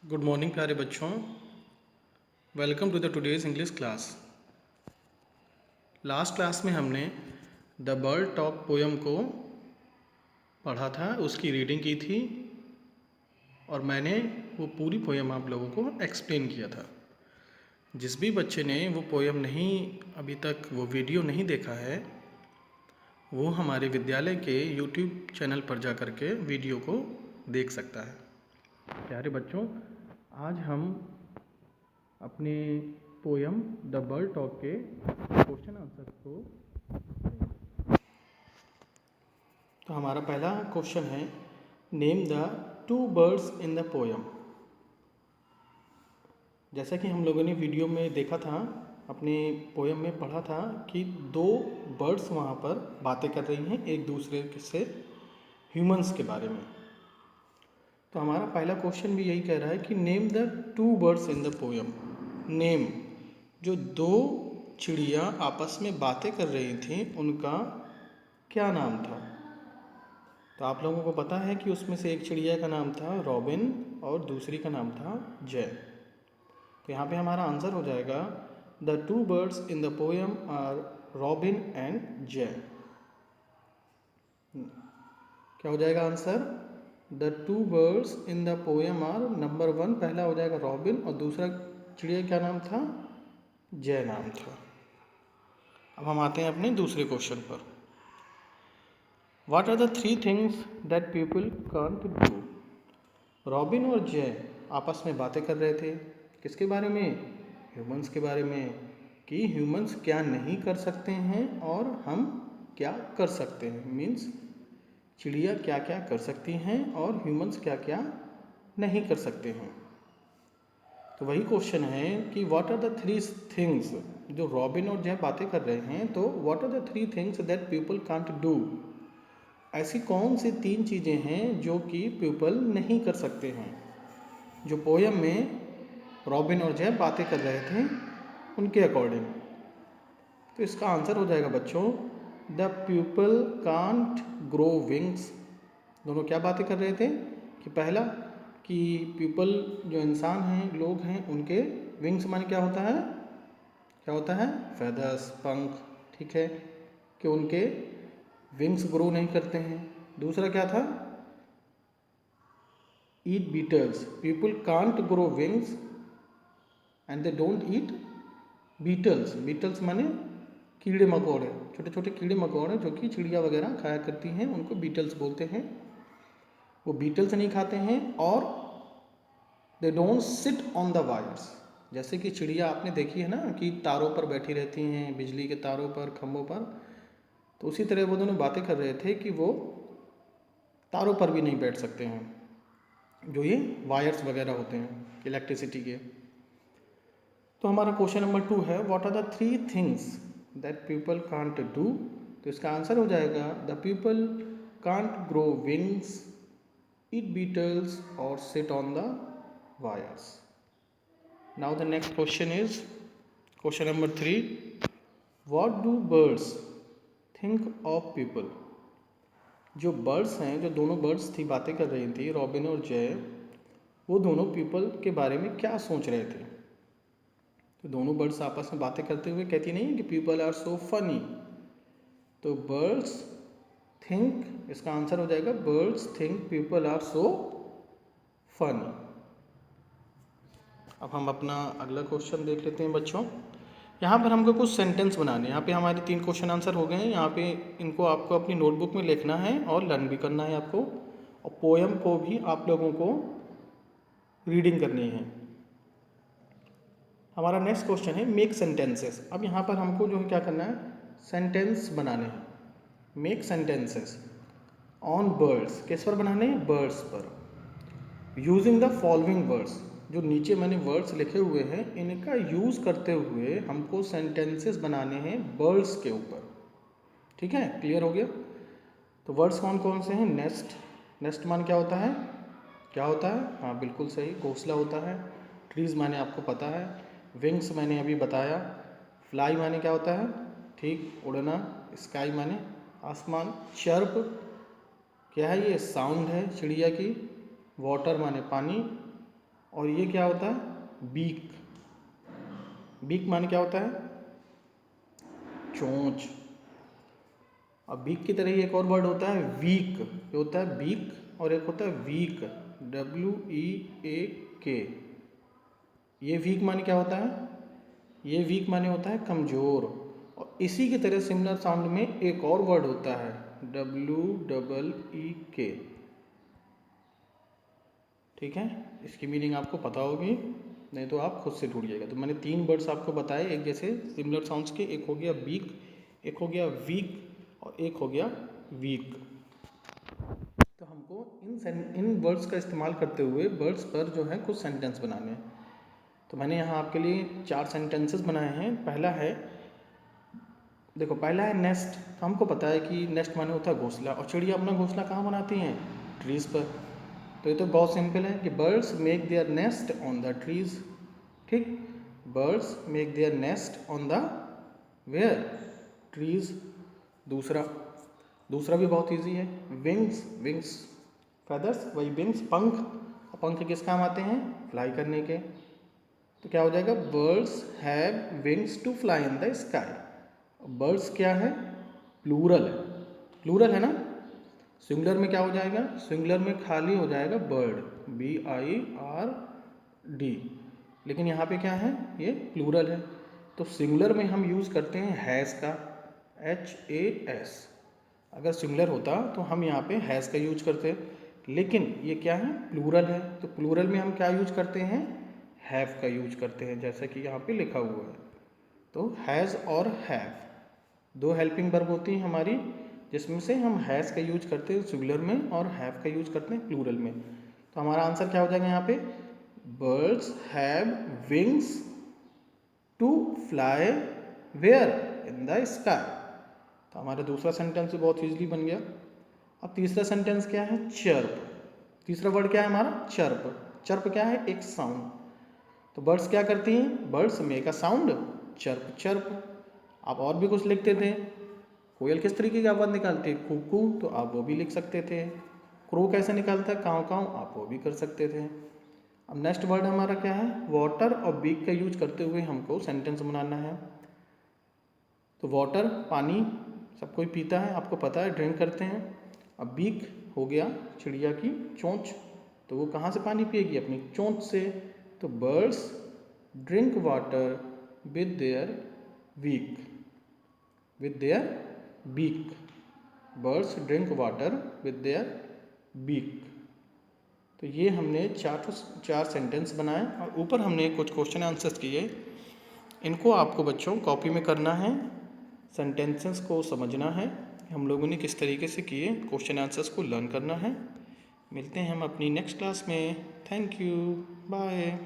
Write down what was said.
Good morning प्यारे बच्चों। Welcome to the today's English class. Last class में हमने द बर्ड टॉक पोयम को पढ़ा था, उसकी रीडिंग की थी और मैंने वो पूरी पोयम आप लोगों को एक्सप्लेन किया था। जिस भी बच्चे ने वो पोयम नहीं अभी तक वो वीडियो नहीं देखा है, वो हमारे विद्यालय के यूट्यूब चैनल पर जा कर के वीडियो को देख सकता है। प्यारे बच्चों, आज हम अपने पोयम द बर्ड टॉक के क्वेश्चन आंसर को देखेंगे। तो हमारा पहला क्वेश्चन है, name the two birds in the poem. जैसा कि हम लोगों ने वीडियो में देखा था, अपने पोयम में पढ़ा था कि दो बर्ड्स वहाँ पर बातें कर रही हैं एक दूसरे से ह्यूमंस के बारे में। तो हमारा पहला क्वेश्चन भी यही कह रहा है कि name the two birds in the poem. Name, जो दो चिड़िया आपस में बातें कर रही थीं उनका क्या नाम था। तो आप लोगों को पता है कि उसमें से एक चिड़िया का नाम था रॉबिन और दूसरी का नाम था जय। तो यहाँ पे हमारा आंसर हो जाएगा the two birds in the poem are Robin and Jay. क्या हो जाएगा answer? The two birds in the poem are, number 1 पहला हो जाएगा रॉबिन और दूसरा चिड़िया क्या नाम था? जय नाम था। अब हम आते हैं अपने दूसरे क्वेश्चन पर। What are the 3 things that people can't do. Robin और जय आपस में बातें कर रहे थे, किसके बारे में? ह्यूमंस के बारे में, कि ह्यूमंस क्या नहीं कर सकते हैं और हम क्या कर सकते हैं। मीन्स चिड़िया क्या क्या कर सकती हैं और ह्यूमंस क्या क्या नहीं कर सकते हैं। तो वही क्वेश्चन है कि व्हाट आर द 3 थिंग्स, जो रॉबिन और जय बातें कर रहे हैं, तो what are the 3 things that people can't do. ऐसी कौन सी 3 चीज़ें हैं जो कि पीपल नहीं कर सकते हैं, जो पोयम में रॉबिन और जय बातें कर रहे थे उनके अकॉर्डिंग। तो इसका आंसर हो जाएगा बच्चों, the people can't grow wings. दोनों क्या बातें कर रहे थे कि पहला कि पीपल जो इंसान हैं, लोग हैं, उनके विंग्स माने क्या होता है? क्या होता है? फेदर्स, पंख। ठीक है, कि उनके विंग्स ग्रो नहीं करते हैं। दूसरा क्या था? Eat beetles. People can't grow wings and they don't eat beetles. Beetles माने कीड़े मकोड़े, छोटे छोटे कीड़े मकोड़े जो कि चिड़िया वगैरह खाया करती हैं, उनको बीटल्स बोलते हैं। वो बीटल्स नहीं खाते हैं और they don't sit on the wires. जैसे कि चिड़िया आपने देखी है ना कि तारों पर बैठी रहती हैं, बिजली के तारों पर, खंभों पर। तो उसी तरह वो दोनों बातें कर रहे थे कि वो तारों पर भी नहीं बैठ सकते हैं, जो ये वायर्स वगैरह होते हैं इलेक्ट्रिसिटी के। तो हमारा क्वेश्चन नंबर 2 है, what are the 3 things that people can't do. तो इसका आंसर हो जाएगा the people can't grow wings, eat beetles और sit on the wires. Now the next question is question number 3, what do birds think of people. जो birds हैं, जो दोनों birds थी बातें कर रही थी रॉबिन और जय, वो दोनों पीपल के बारे में क्या सोच रहे थे। तो दोनों बर्ड्स आपस में बातें करते हुए कहती नहीं कि पीपल आर सो फनी। तो बर्ड्स थिंक, इसका आंसर हो जाएगा birds think people are so funny. अब हम अपना अगला क्वेश्चन देख लेते हैं बच्चों। यहाँ पर हमको कुछ सेंटेंस बनाने हैं। यहाँ पे हमारे 3 क्वेश्चन आंसर हो गए हैं। यहाँ पे इनको आपको अपनी नोटबुक में लिखना है और लर्न भी करना है आपको, और पोयम को भी आप लोगों को रीडिंग करनी है। हमारा नेक्स्ट क्वेश्चन है मेक सेंटेंसेस। अब यहाँ पर हमको जो है क्या करना है, सेंटेंस बनाने हैं। Make sentences on birds. किस पर बनाने हैं? बर्ड्स पर। Using the following words. जो नीचे मैंने वर्ड्स लिखे हुए हैं, इनका यूज़ करते हुए हमको सेंटेंसेस बनाने हैं बर्ड्स के ऊपर। ठीक है, क्लियर हो गया? तो वर्ड्स कौन कौन से हैं? नेस्ट। नेस्ट मान क्या होता है? क्या होता है? हाँ बिल्कुल सही, घोंसला होता है। ट्रीज़ माने आपको पता है। विंग्स मैंने अभी बताया। फ्लाई माने क्या होता है? ठीक, उड़ना। स्काई माने आसमान। चर्प क्या है? ये साउंड है चिड़िया की। वाटर माने पानी। और ये क्या होता है, बीक। बीक माने क्या होता है, चोंच। अब बीक की तरह ही एक और वर्ड होता है वीक, ये होता है बीक, और एक होता है वीक, WEAK। ये वीक माने क्या होता है, ये वीक माने होता है कमज़ोर। और इसी की तरह सिमिलर साउंड में एक और वर्ड होता है WEEK। ठीक है, इसकी मीनिंग आपको पता होगी, नहीं तो आप खुद से ढूंढिएगा। तो मैंने 3 वर्ड्स आपको बताए एक जैसे सिमिलर साउंड्स के, एक हो गया बीक, एक हो गया वीक, और एक हो गया वीक। तो हमको इन वर्ड्स का इस्तेमाल करते हुए वर्ड्स पर जो है कुछ सेंटेंस बनाने हैं। तो मैंने यहाँ आपके लिए 4 सेंटेंसेस बनाए हैं। पहला है, देखो पहला है नेस्ट। तो हमको पता है कि नेस्ट माने होता है घोंसला, और चिड़िया अपना घोंसला कहाँ बनाती हैं, ट्रीज़ पर। तो ये तो बहुत सिंपल है कि birds make their nest on the trees. ठीक, birds make their nest on the where, trees. दूसरा भी बहुत इजी है, विंग्स। विंग्स फेदर्स, वही विंग्स पंख। पंख किस काम आते हैं, फ्लाई करने के। तो क्या हो जाएगा, birds have wings to fly in the sky. Birds क्या है, प्लूरल है, प्लूरल है ना। सिंगुलर में क्या हो जाएगा, सिंगुलर में खाली हो जाएगा बर्ड, BIRD। लेकिन यहाँ पे क्या है, ये प्लूरल है। तो सिंगुलर में हम यूज़ करते हैं हैज़ का, HAS। अगर सिंगुलर होता तो हम यहाँ पे हैज़ का यूज करते, लेकिन ये क्या है, प्लूरल है। तो प्लूरल में हम क्या यूज करते हैं, हैव का यूज करते हैं, जैसा कि यहाँ पे लिखा हुआ है। तो हैज़ और हैव 2 हेल्पिंग वर्ब होती हैं हमारी, जिसमें से हम हैज़ का यूज करते हैं सिंगुलर में और हैव का यूज करते हैं प्लूरल में। तो हमारा आंसर क्या हो जाएगा यहाँ पे, birds have wings to fly where, in the sky. तो हमारा दूसरा सेंटेंस भी बहुत ईजिली बन गया। अब तीसरा सेंटेंस क्या है, चर्प। तीसरा वर्ड क्या है हमारा, चर्प। चर्प क्या है, एक साउंड। तो बर्ड्स क्या करती हैं, birds make a sound, chirp chirp. आप और भी कुछ लिखते थे, कोयल किस तरीके की आवाज़ निकालती है, कुकू, तो आप वो भी लिख सकते थे। क्रो कैसे निकालता है, काँव काँव, आप वो भी कर सकते थे। अब नेक्स्ट वर्ड हमारा क्या है, वाटर और बीक का यूज करते हुए हमको सेंटेंस बनाना है। तो वाटर पानी, सब कोई पीता है, आपको पता है, ड्रिंक करते हैं। अब बीक हो गया चिड़िया की चोंच, तो वो कहाँ से पानी पिएगी, अपनी चोंच से। तो birds drink water with their beak, with their beak. Birds drink water with their beak. तो ये हमने 4 सेंटेंस बनाए, और ऊपर हमने कुछ क्वेश्चन आंसर्स किए। इनको आपको बच्चों कॉपी में करना है, सेंटेंसेस को समझना है, हम लोगों ने किस तरीके से किए, क्वेश्चन आंसर्स को लर्न करना है। मिलते हैं हम अपनी नेक्स्ट क्लास में। Thank you, bye.